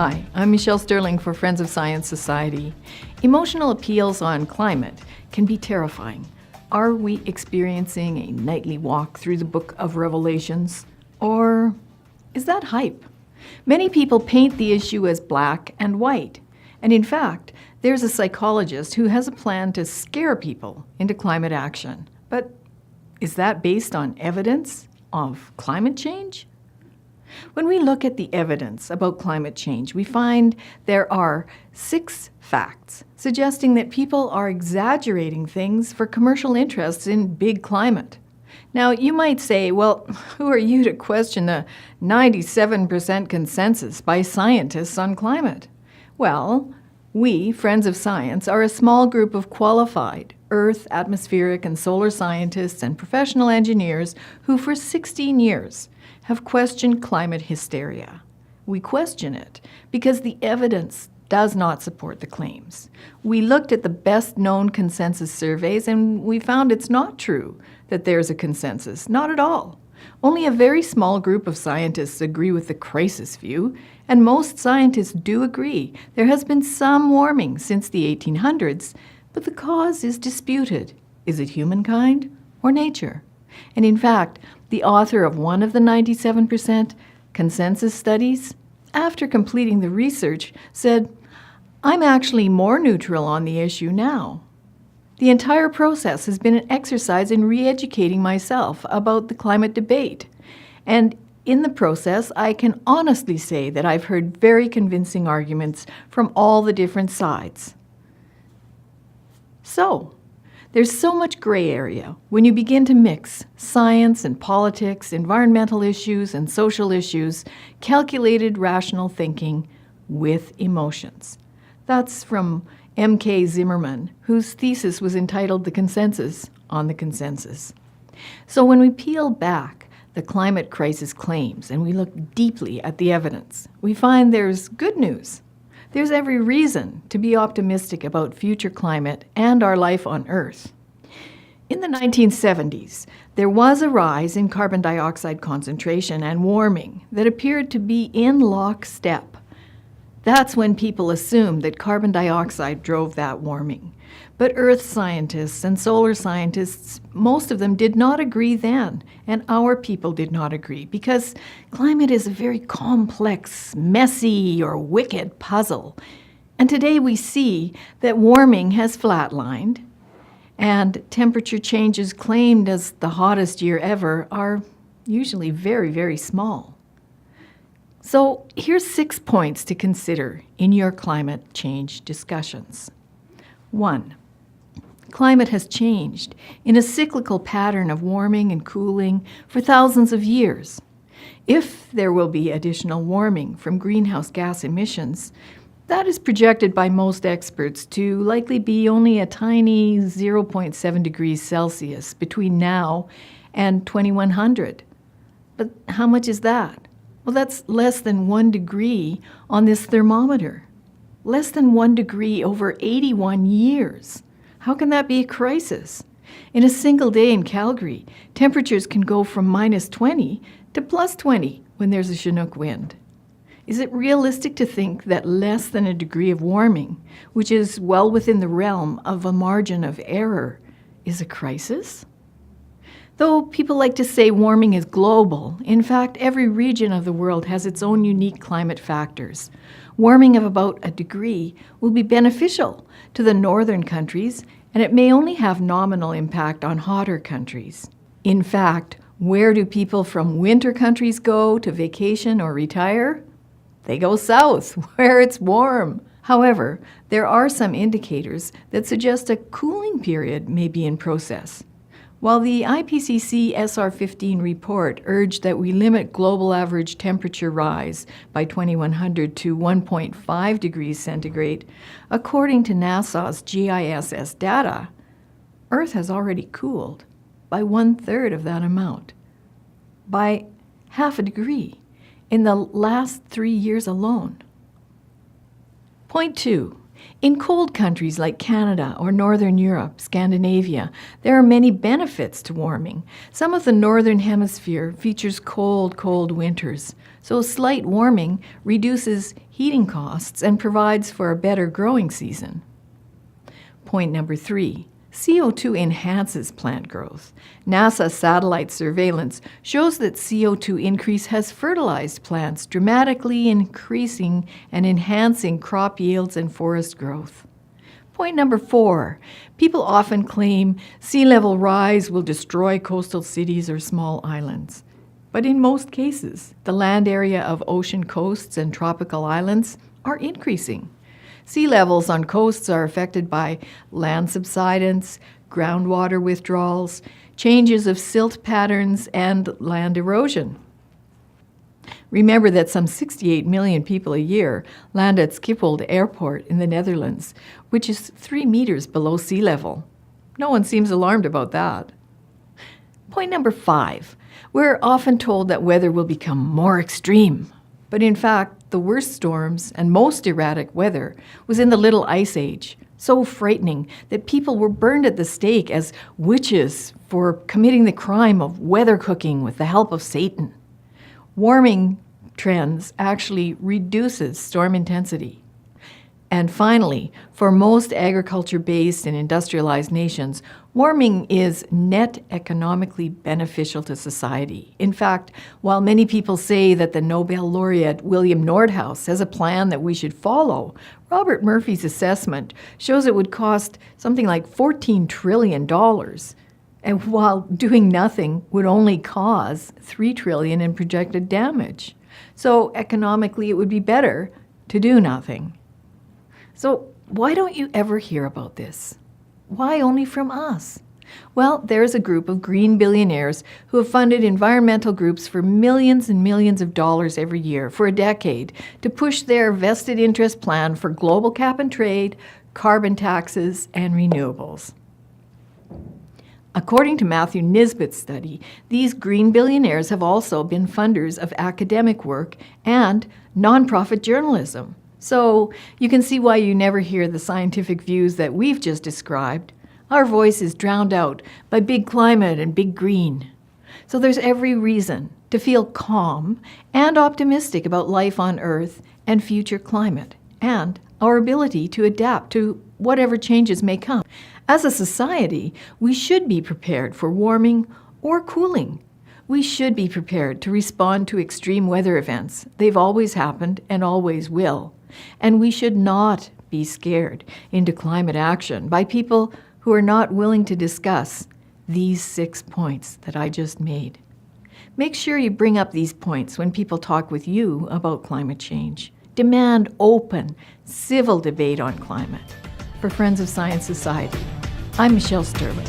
Hi, I'm Michelle Sterling for Friends of Science Society. Emotional appeals on climate can be terrifying. Are we experiencing a nightly walk through the book of Revelations? Or is that hype? Many people paint the issue as black and white. And in fact, there's a psychologist who has a plan to scare people into climate action. But is that based on evidence of climate change? When we look at the evidence about climate change, we find there are 6 facts suggesting that people are exaggerating things for commercial interests in big climate. Now, you might say, well, who are you to question the 97% consensus by scientists on climate? Well, we, Friends of Science, are a small group of qualified Earth, atmospheric, and solar scientists and professional engineers who for 16 years have questioned climate hysteria. We question it because the evidence does not support the claims. We looked at the best-known consensus surveys and we found it's not true that there's a consensus, not at all. Only a very small group of scientists agree with the crisis view, and most scientists do agree there has been some warming since the 1800s, but the cause is disputed. Is it humankind or nature? And in fact, the author of one of the 97% consensus studies, after completing the research, said, "I'm actually more neutral on the issue now." The entire process has been an exercise in re-educating myself about the climate debate. And in the process, I can honestly say that I've heard very convincing arguments from all the different sides. So, there's so much gray area when you begin to mix science and politics, environmental issues and social issues, calculated rational thinking with emotions. That's from M.K. Zimmerman, whose thesis was entitled The Consensus on the Consensus. So when we peel back the climate crisis claims and we look deeply at the evidence, we find there's good news. There's every reason to be optimistic about future climate and our life on Earth. In the 1970s, there was a rise in carbon dioxide concentration and warming that appeared to be in lockstep. That's when people assumed that carbon dioxide drove that warming. But Earth scientists and solar scientists, most of them did not agree then, and our people did not agree, because climate is a very complex, messy, or wicked puzzle. And today we see that warming has flatlined, and temperature changes claimed as the hottest year ever are usually very, very small. So here's 6 points to consider in your climate change discussions. 1. Climate has changed in a cyclical pattern of warming and cooling for thousands of years. If there will be additional warming from greenhouse gas emissions, that is projected by most experts to likely be only a tiny 0.7 degrees Celsius between now and 2100. But how much is that? Well, that's less than 1 degree on this thermometer. Less than 1 degree over 81 years. How can that be a crisis? In a single day in Calgary, temperatures can go from -20 to +20 when there's a Chinook wind. Is it realistic to think that less than a degree of warming, which is well within the realm of a margin of error, is a crisis? Though people like to say warming is global, in fact, every region of the world has its own unique climate factors. Warming of about a degree will be beneficial to the northern countries, and it may only have nominal impact on hotter countries. In fact, where do people from winter countries go to vacation or retire? They go south, where it's warm. However, there are some indicators that suggest a cooling period may be in process. While the IPCC SR15 report urged that we limit global average temperature rise by 2100 to 1.5 degrees centigrade, according to NASA's GISS data, Earth has already cooled by 1/3 of that amount, by half a degree in the last 3 years alone. Point 2. In cold countries like Canada or Northern Europe, Scandinavia, there are many benefits to warming. Some of the Northern Hemisphere features cold winters, so slight warming reduces heating costs and provides for a better growing season. Point number 3. CO2 enhances plant growth. NASA satellite surveillance shows that CO2 increase has fertilized plants, dramatically increasing and enhancing crop yields and forest growth. Point number 4. People often claim sea level rise will destroy coastal cities or small islands. But in most cases, the land area of ocean coasts and tropical islands are increasing. Sea levels on coasts are affected by land subsidence, groundwater withdrawals, changes of silt patterns, and land erosion. Remember that some 68 million people a year land at Schiphol Airport in the Netherlands, which is 3 meters below sea level. No one seems alarmed about that. Point number 5. We're often told that weather will become more extreme. But in fact, the worst storms and most erratic weather was in the Little Ice Age, so frightening that people were burned at the stake as witches for committing the crime of weather cooking with the help of Satan. Warming trends actually reduces storm intensity. And finally, for most agriculture-based and industrialized nations, warming is net economically beneficial to society. In fact, while many people say that the Nobel laureate William Nordhaus has a plan that we should follow, Robert Murphy's assessment shows it would cost something like $14 trillion. And while doing nothing would only cause $3 trillion in projected damage. So economically, it would be better to do nothing. So why don't you ever hear about this? Why only from us? Well, there's a group of green billionaires who have funded environmental groups for millions and millions of dollars every year for a decade to push their vested interest plan for global cap and trade, carbon taxes, and renewables. According to Matthew Nisbet's study, these green billionaires have also been funders of academic work and nonprofit journalism. So you can see why you never hear the scientific views that we've just described. Our voice is drowned out by big climate and big green. So there's every reason to feel calm and optimistic about life on Earth and future climate, and our ability to adapt to whatever changes may come. As a society, we should be prepared for warming or cooling. We should be prepared to respond to extreme weather events. They've always happened and always will. And we should not be scared into climate action by people who are not willing to discuss these 6 points that I just made. Make sure you bring up these points when people talk with you about climate change. Demand open, civil debate on climate. For Friends of Science Society, I'm Michelle Sterling.